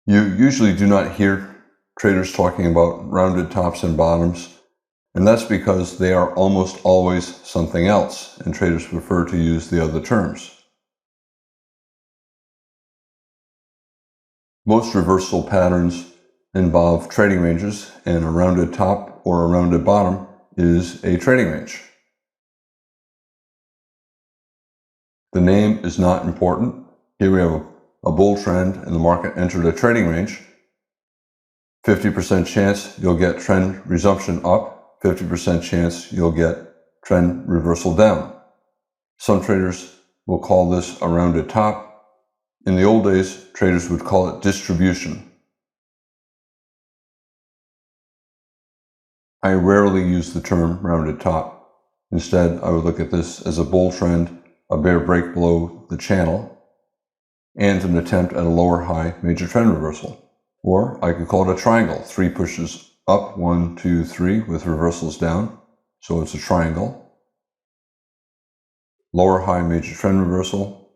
You usually do not hear traders talking about rounded tops and bottoms, and that's because they are almost always something else, and traders prefer to use the other terms. Most reversal patterns involve trading ranges, and a rounded top or a rounded bottom is a trading range. The name is not important. Here we have a bull trend and the market entered a trading range. 50% chance you'll get trend resumption up, 50% chance you'll get trend reversal down. Some traders will call this a rounded top. In the old days, traders would call it distribution. I rarely use the term rounded top. Instead, I would look at this as a bull trend, a bear break below the channel, and an attempt at a lower high major trend reversal. Or I could call it a triangle, 3 pushes up, 1, 2, 3, with reversals down. So it's a triangle. Lower high major trend reversal.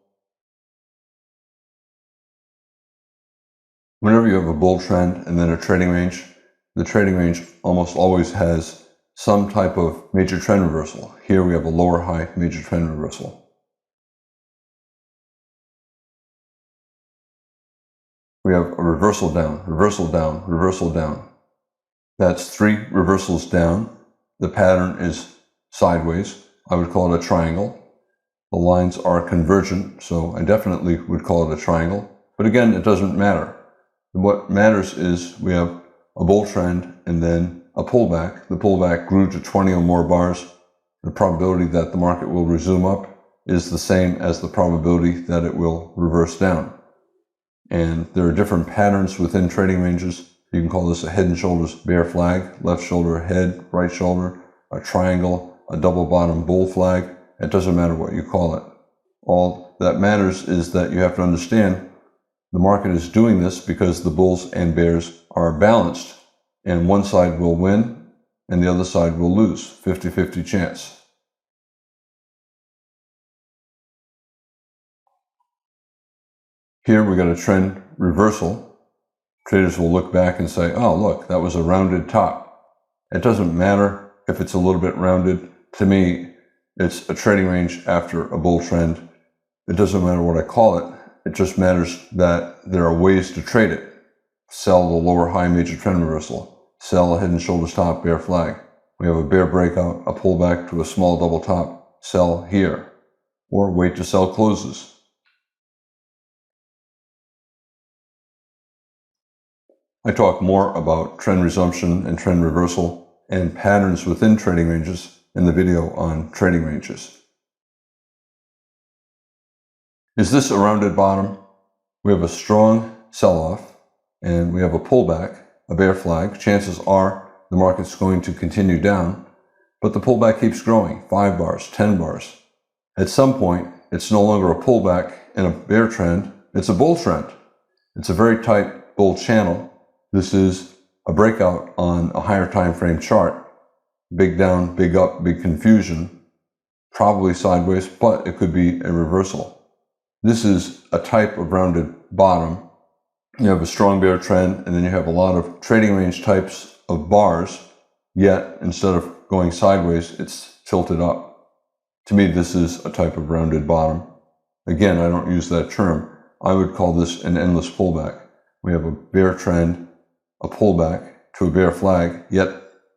Whenever you have a bull trend and then a trading range, the trading range almost always has some type of major trend reversal. Here we have a lower high major trend reversal. We have a reversal down, reversal down, reversal down. That's 3 reversals down. The pattern is sideways. I would call it a triangle. The lines are convergent, so I definitely would call it a triangle. But again, it doesn't matter. What matters is we have a bull trend and then a pullback. The pullback grew to 20 or more bars. The probability that the market will resume up is the same as the probability that it will reverse down. And there are different patterns within trading ranges. You can call this a head and shoulders bear flag, left shoulder head, right shoulder, a triangle, a double bottom bull flag. It doesn't matter what you call it. All that matters is that you have to understand the market is doing this because the bulls and bears are balanced, and one side will win and the other side will lose, 50-50 chance. Here we got a trend reversal. Traders will look back and say, oh, look, that was a rounded top. It doesn't matter if it's a little bit rounded. To me, it's a trading range after a bull trend. It doesn't matter what I call it. It just matters that there are ways to trade it. Sell the lower high major trend reversal. Sell a head and shoulders top bear flag. We have a bear breakout, a pullback to a small double top. Sell here. Or wait to sell closes. I talk more about trend resumption and trend reversal and patterns within trading ranges in the video on trading ranges. Is this a rounded bottom? We have a strong sell-off and we have a pullback, a bear flag. Chances are the market's going to continue down, but the pullback keeps growing, 5 bars, 10 bars. At some point, it's no longer a pullback and a bear trend, it's a bull trend. It's a very tight bull channel. This is a breakout on a higher time frame chart. Big down, big up, big confusion, probably sideways, but it could be a reversal. This is a type of rounded bottom. You have a strong bear trend, and then you have a lot of trading range types of bars, yet instead of going sideways, it's tilted up. To me, this is a type of rounded bottom. Again, I don't use that term. I would call this an endless pullback. We have a bear trend, a pullback to a bear flag, yet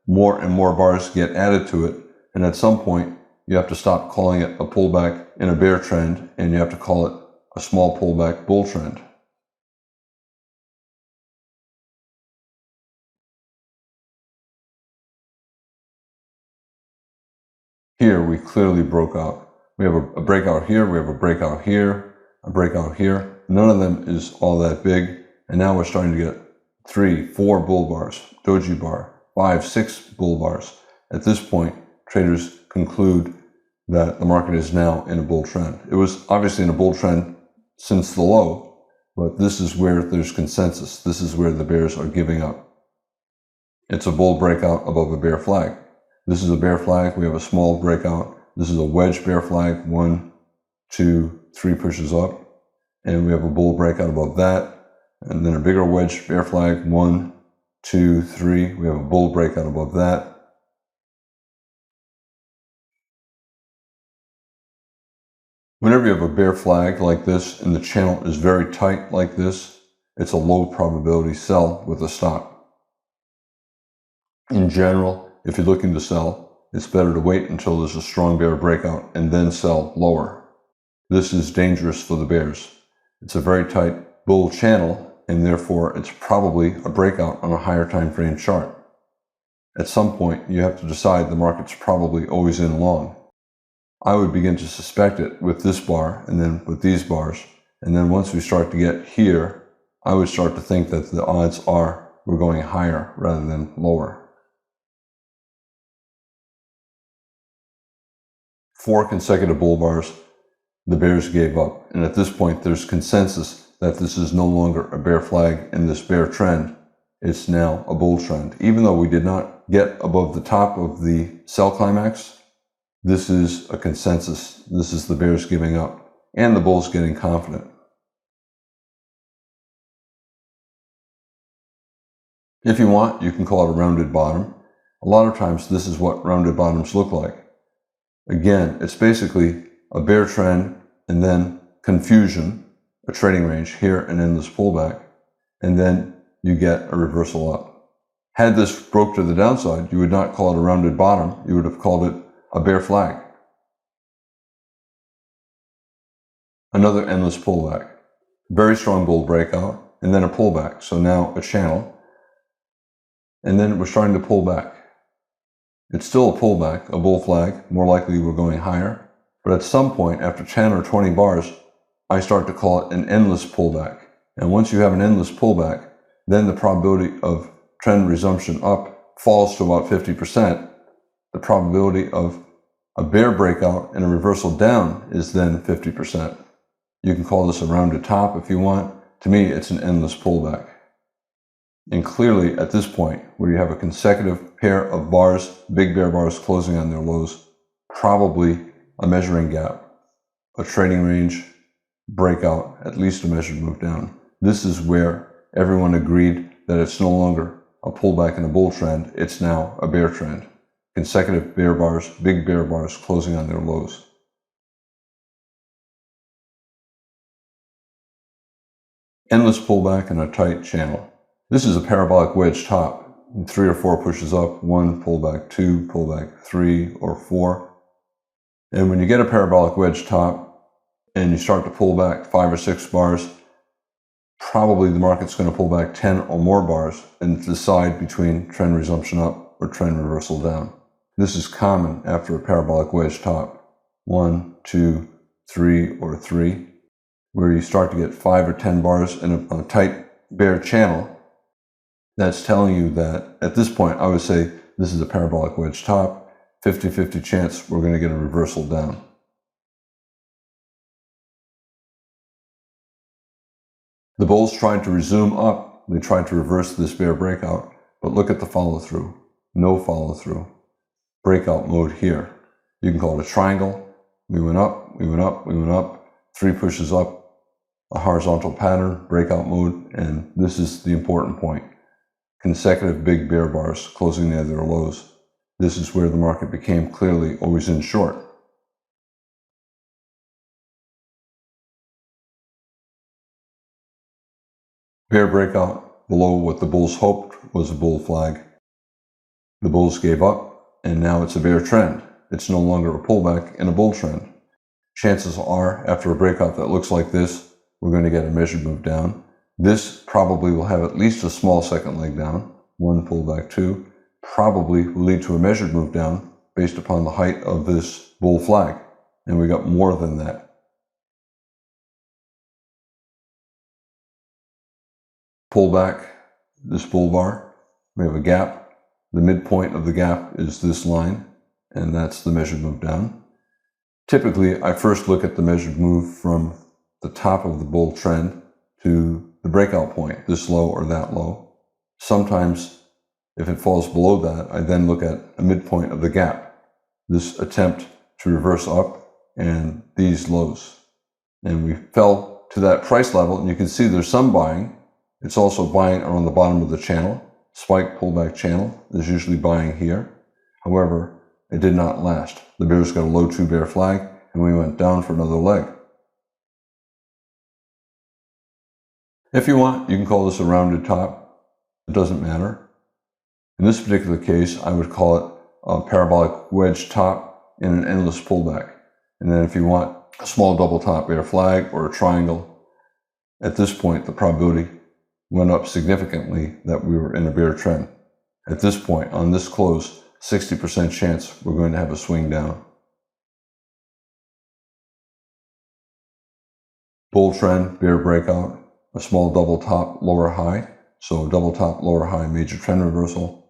more and more bars get added to it, and at some point, you have to stop calling it a pullback in a bear trend, and you have to call it a small pullback bull trend. Here, we clearly broke out. We have a breakout here, we have a breakout here, a breakout here. None of them is all that big, and now we're starting to get 3, 4 bull bars, doji bar, 5, 6 bull bars. At this point, traders conclude that the market is now in a bull trend. It was obviously in a bull trend since the low, but this is where there's consensus. This is where the bears are giving up. It's a bull breakout above a bear flag. This is a bear flag. We have a small breakout. This is a wedge bear flag. 1, 2, 3 pushes up. And we have a bull breakout above that. and then a bigger wedge bear flag, 1, 2, 3. We have a bull breakout above that. Whenever you have a bear flag like this and the channel is very tight like this, it's a low probability sell with a stop. In general, if you're looking to sell, it's better to wait until there's a strong bear breakout and then sell lower. This is dangerous for the bears. It's a very tight bull channel, and therefore it's probably a breakout on a higher time frame chart. At some point, you have to decide the market's probably always in long. I would begin to suspect it with this bar and then with these bars. And then once we start to get here, I would start to think that the odds are we're going higher rather than lower. 4 consecutive bull bars, the bears gave up. And at this point, there's consensus that this is no longer a bear flag in this bear trend. It's now a bull trend. Even though we did not get above the top of the sell climax, this is a consensus. This is the bears giving up and the bulls getting confident. If you want, you can call it a rounded bottom. A lot of times this is what rounded bottoms look like. Again, it's basically a bear trend and then confusion, a trading range here and in this pullback, and then you get a reversal up. Had this broke to the downside, you would not call it a rounded bottom. You would have called it a bear flag. Another endless pullback. Very strong bull breakout, and then a pullback. So now a channel. And then we're starting to pull back. It's still a pullback, a bull flag. More likely we're going higher. But at some point, after 10 or 20 bars, I start to call it an endless pullback. And once you have an endless pullback, then the probability of trend resumption up falls to about 50%. The probability of a bear breakout and a reversal down is then 50%. You can call this a rounded top if you want. To me, it's an endless pullback. And clearly, at this point, where you have a consecutive pair of bars, big bear bars closing on their lows, probably a measuring gap, a trading range, breakout, at least a measured move down. This is where everyone agreed that it's no longer a pullback in a bull trend, it's now a bear trend. Consecutive bear bars, big bear bars closing on their lows. Endless pullback and a tight channel. This is a parabolic wedge top. 3 or 4 pushes up, 1 pullback, 2 pullback, 3 or 4. And when you get a parabolic wedge top and you start to pull back 5 or 6 bars, probably the market's going to pull back 10 or more bars and decide between trend resumption up or trend reversal down. This is common after a parabolic wedge top. 1, 2, 3, or 3, where you start to get 5 or 10 bars in a tight bear channel. That's telling you that at this point, I would say this is a parabolic wedge top, 50-50 chance we're going to get a reversal down. The bulls tried to resume up. They tried to reverse this bear breakout, but look at the follow through. No follow through. Breakout mode here. You can call it a triangle. We went up, we went up, we went up, 3 pushes up, a horizontal pattern, breakout mode, and this is the important point. Consecutive big bear bars closing near their lows. This is where the market became clearly always in short. Bear breakout below what the bulls hoped was a bull flag. The bulls gave up, and now it's a bear trend. It's no longer a pullback in a bull trend. Chances are, after a breakout that looks like this, we're going to get a measured move down. This probably will have at least a small second leg down, 1 pullback, 2, probably will lead to a measured move down based upon the height of this bull flag. And we got more than that. Pullback, this bull bar, we have a gap. The midpoint of the gap is this line, and that's the measured move down. Typically, I first look at the measured move from the top of the bull trend to the breakout point, this low or that low. Sometimes, if it falls below that, I then look at a midpoint of the gap, this attempt to reverse up and these lows. And we fell to that price level, and you can see there's some buying, It's also buying around the bottom of the channel. Spike pullback channel is usually buying here. However, it did not last. The bears got a low 2 bear flag and we went down for another leg. If you want, you can call this a rounded top. It doesn't matter. In this particular case, I would call it a parabolic wedge top in an endless pullback. And then if you want a small double top bear flag or a triangle, at this point, the probability went up significantly that we were in a bear trend. At this point, on this close, 60% chance we're going to have a swing down. Bull trend, bear breakout, a small double top, lower high. So double top, lower high, major trend reversal.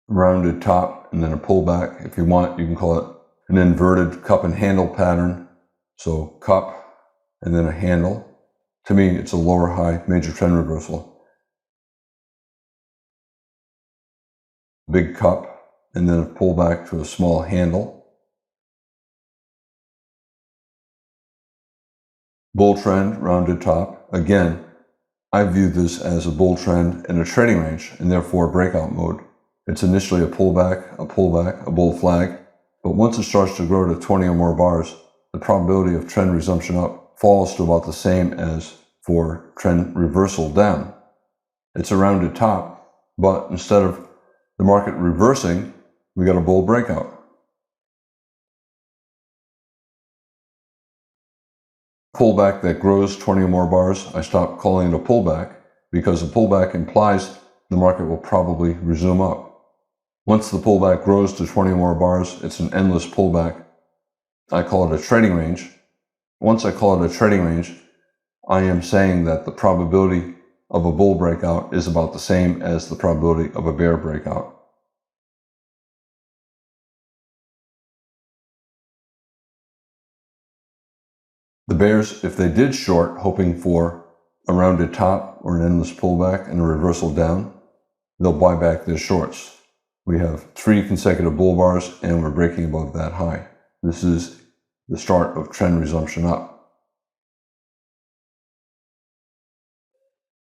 Rounded top and then a pullback. If you want, you can call it an inverted cup and handle pattern. So cup and then a handle. To me, it's a lower high major trend reversal. Big cup and then a pullback to a small handle. Bull trend, rounded top. Again, I view this as a bull trend in a trading range and therefore breakout mode. It's initially a pullback, a bull flag, but once it starts to grow to 20 or more bars, the probability of trend resumption up falls to about the same as for trend reversal down. It's a rounded top, but instead of the market reversing, we got a bull breakout. Pullback that grows 20 or more bars, I stop calling it a pullback because a pullback implies the market will probably resume up. Once the pullback grows to 20 or more bars, it's an endless pullback. I call it a trading range. Once I call it a trading range, I am saying that the probability of a bull breakout is about the same as the probability of a bear breakout. The bears, if they did short, hoping for a rounded top or an endless pullback and a reversal down, they'll buy back their shorts. We have 3 consecutive bull bars and we're breaking above that high. This is the start of trend resumption up.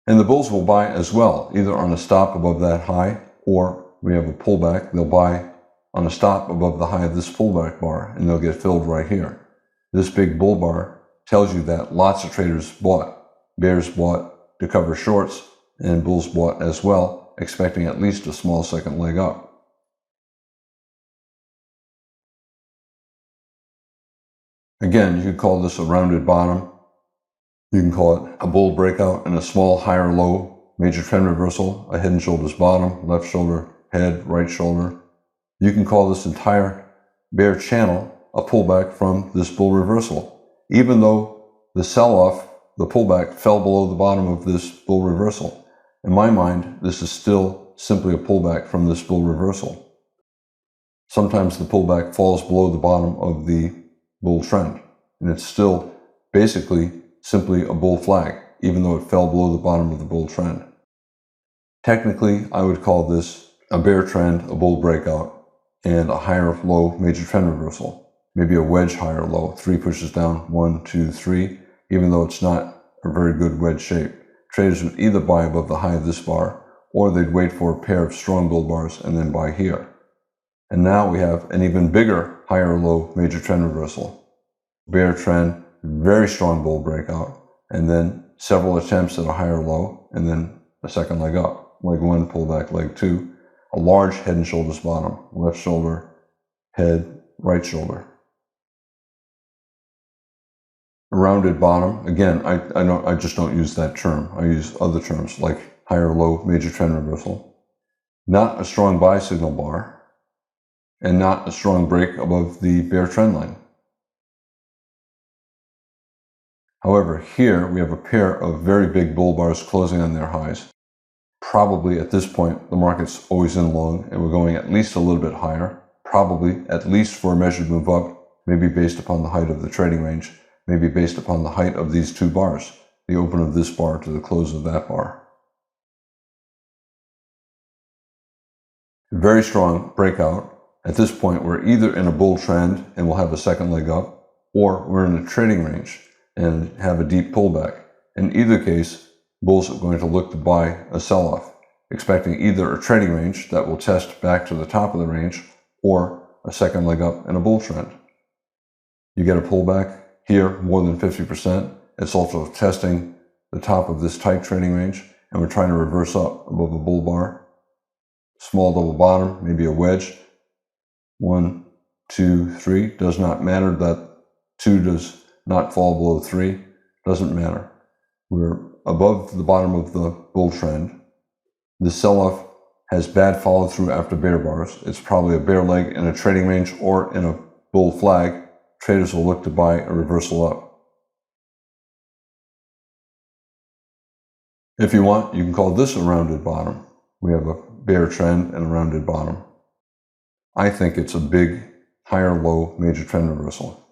And the bulls will buy as well, either on a stop above that high or we have a pullback. They'll buy on a stop above the high of this pullback bar and they'll get filled right here. This big bull bar tells you that lots of traders bought. Bears bought to cover shorts and bulls bought as well, expecting at least a small second leg up. Again, you could call this a rounded bottom. You can call it a bull breakout and a small higher low major trend reversal, a head and shoulders bottom, left shoulder, head, right shoulder. You can call this entire bear channel a pullback from this bull reversal. Even though the sell-off, the pullback, fell below the bottom of this bull reversal. In my mind, this is still simply a pullback from this bull reversal. Sometimes the pullback falls below the bottom of the bull trend, and it's still basically simply a bull flag, even though it fell below the bottom of the bull trend. Technically, I would call this a bear trend, a bull breakout, and a higher low major trend reversal. Maybe a wedge higher low, 3 pushes down, 1, 2, 3, even though it's not a very good wedge shape. Traders would either buy above the high of this bar, or they'd wait for a pair of strong bull bars and then buy here. And now we have an even bigger higher low major trend reversal. Bear trend, very strong bull breakout, and then several attempts at a higher low, and then a second leg up. Leg 1, pullback, leg 2, a large head and shoulders bottom, left shoulder, head, right shoulder. A rounded bottom, again, I just don't use that term. I use other terms like higher low major trend reversal. Not a strong buy signal bar, and not a strong break above the bear trend line. However, here we have a pair of very big bull bars closing on their highs. Probably at this point, the market's always in long, and we're going at least a little bit higher, probably at least for a measured move up, maybe based upon the height of the trading range, maybe based upon the height of these 2 bars, the open of this bar to the close of that bar. Very strong breakout At this point, we're either in a bull trend and we'll have a second leg up, or we're in a trading range and have a deep pullback. In either case, bulls are going to look to buy a sell-off, expecting either a trading range that will test back to the top of the range or a second leg up in a bull trend. You get a pullback here more than 50%. It's also testing the top of this tight trading range, and we're trying to reverse up above a bull bar. Small double bottom, maybe a wedge. 1, 2, 3. Does not matter that 2 does not fall below 3. Doesn't matter. We're above the bottom of the bull trend. The sell-off has bad follow-through after bear bars. It's probably a bear leg in a trading range or in a bull flag. Traders will look to buy a reversal up. If you want, you can call this a rounded bottom. We have a bear trend and a rounded bottom. I think it's a big higher low major trend reversal.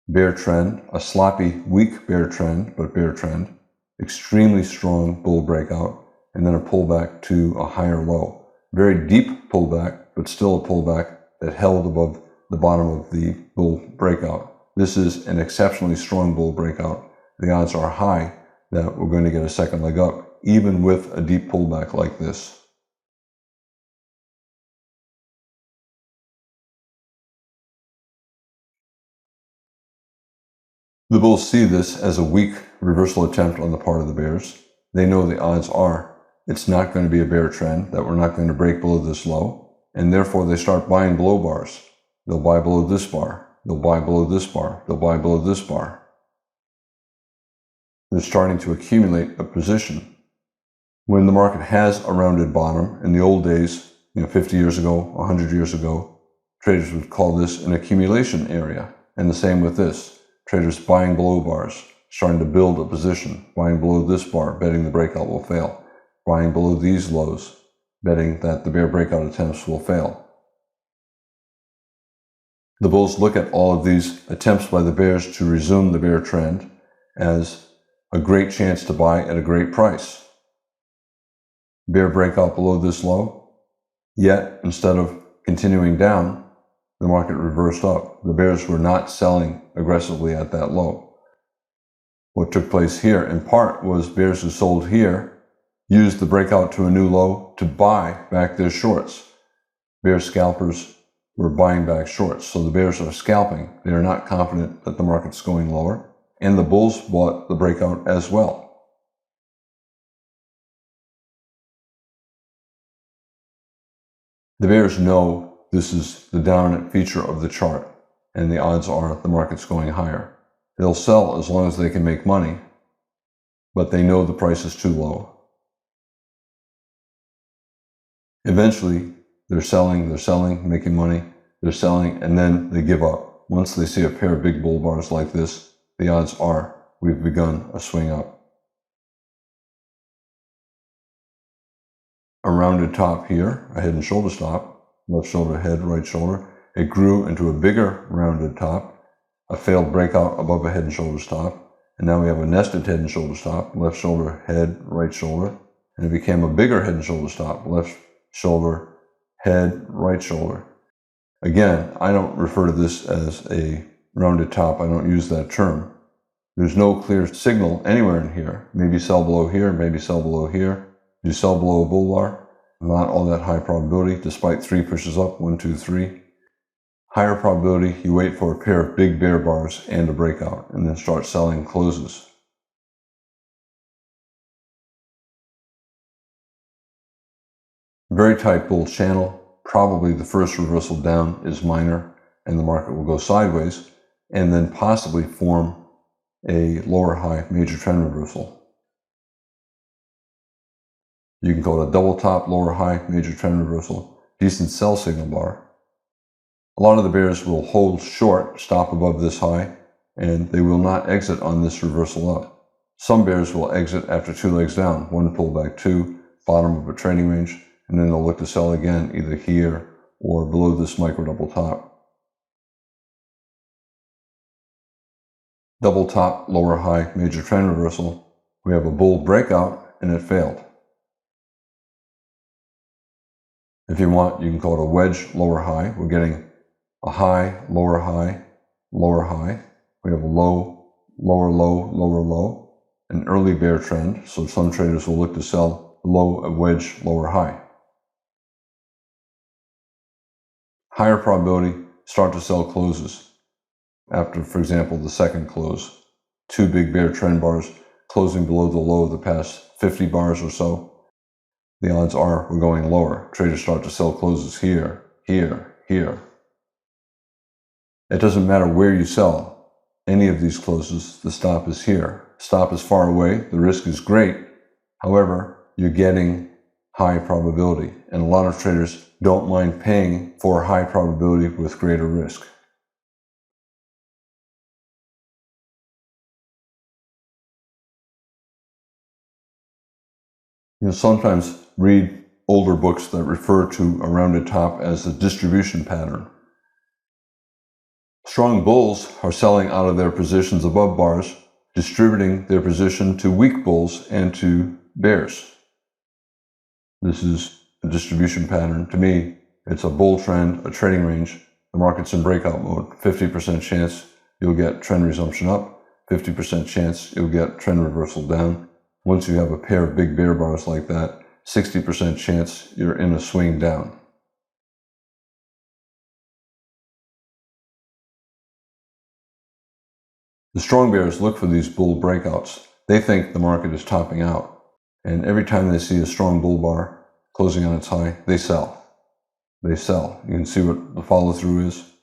Bear trend, a sloppy, weak bear trend, but bear trend, extremely strong bull breakout, and then a pullback to a higher low. Very deep pullback, but still a pullback that held above the bottom of the bull breakout. This is an exceptionally strong bull breakout. The odds are high that we're going to get a second leg up, even with a deep pullback like this. The bulls see this as a weak reversal attempt on the part of the bears. They know the odds are it's not going to be a bear trend, that we're not going to break below this low, and therefore they start buying below bars. They'll buy below this bar, they'll buy below this bar, they'll buy below this bar. They're starting to accumulate a position. When the market has a rounded bottom, in the old days, 50 years ago, 100 years ago, traders would call this an accumulation area. And the same with this. Traders buying below bars, starting to build a position, buying below this bar, betting the breakout will fail, buying below these lows, betting that the bear breakout attempts will fail. The bulls look at all of these attempts by the bears to resume the bear trend as a great chance to buy at a great price. Bear breakout below this low, yet instead of continuing down, the market reversed up. The bears were not selling aggressively at that low. What took place here, in part, was bears who sold here used the breakout to a new low to buy back their shorts. Bear scalpers were buying back shorts, so the bears are scalping. They are not confident that the market's going lower, and the bulls bought the breakout as well. The bears know this is the dominant feature of the chart, and the odds are the market's going higher. They'll sell as long as they can make money, but they know the price is too low. Eventually, they're selling, making money, they're selling, and then they give up. Once they see a pair of big bull bars like this, the odds are we've begun a swing up. A rounded top here, a head and shoulder stop, left shoulder, head, right shoulder. It grew into a bigger rounded top, a failed breakout above a head and shoulder stop, and now we have a nested head and shoulder stop, left shoulder, head, right shoulder, and it became a bigger head and shoulder stop, left shoulder, head, right shoulder. Again, I don't refer to this as a rounded top. I don't use that term. There's no clear signal anywhere in here. Maybe sell below here, maybe sell below here. You sell below a bull bar, not all that high probability, despite 3 pushes up, 1, 2, 3. Higher probability, you wait for a pair of big bear bars and a breakout, and then start selling closes. Very tight bull channel. Probably the first reversal down is minor, and the market will go sideways, and then possibly form a lower high major trend reversal. You can call it a double top, lower high, major trend reversal, decent sell signal bar. A lot of the bears will hold short, stop above this high, and they will not exit on this reversal up. Some bears will exit after 2 legs down, 1 pullback, 2, bottom of a trading range, and then they'll look to sell again either here or below this micro double top. Double top, lower high, major trend reversal. We have a bull breakout and it failed. If you want, you can call it a wedge lower high. We're getting a high, lower high, lower high. We have a low, lower low, lower low, an early bear trend. So some traders will look to sell low, a wedge lower high. Higher probability, start to sell closes. After, for example, the second close, two big bear trend bars closing below the low of the past 50 bars or so, the odds are we're going lower. Traders start to sell closes here, here, here. It doesn't matter where you sell any of these closes, the stop is here. Stop is far away, the risk is great. However, you're getting high probability, and a lot of traders don't mind paying for high probability with greater risk. You'll sometimes read older books that refer to a rounded top as a distribution pattern. Strong bulls are selling out of their positions above bars, distributing their position to weak bulls and to bears. This is a distribution pattern. To me, it's a bull trend, a trading range. The market's in breakout mode. 50% chance you'll get trend resumption up, 50% chance you'll get trend reversal down. Once you have a pair of big bear bars like that, 60% chance you're in a swing down. The strong bears look for these bull breakouts. They think the market is topping out. And every time they see a strong bull bar closing on its high, they sell. They sell. You can see what the follow through is.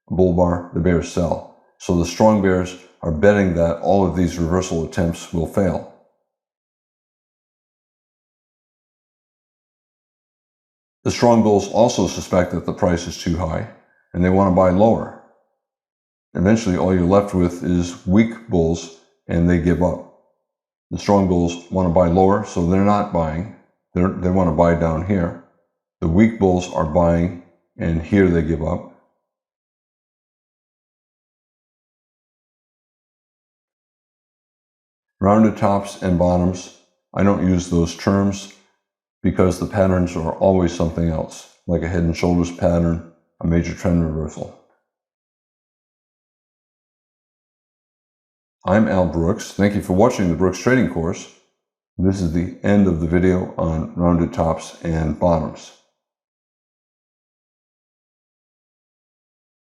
A bull bar, the bears sell. So the strong bears are betting that all of these reversal attempts will fail. The strong bulls also suspect that the price is too high, and they want to buy lower. Eventually, all you're left with is weak bulls, and they give up. The strong bulls want to buy lower, so they're not buying. They want to buy down here. The weak bulls are buying, and here they give up. Rounded tops and bottoms, I don't use those terms because the patterns are always something else, like a head and shoulders pattern, a major trend reversal. I'm Al Brooks. Thank you for watching the Brooks Trading Course. This is the end of the video on rounded tops and bottoms.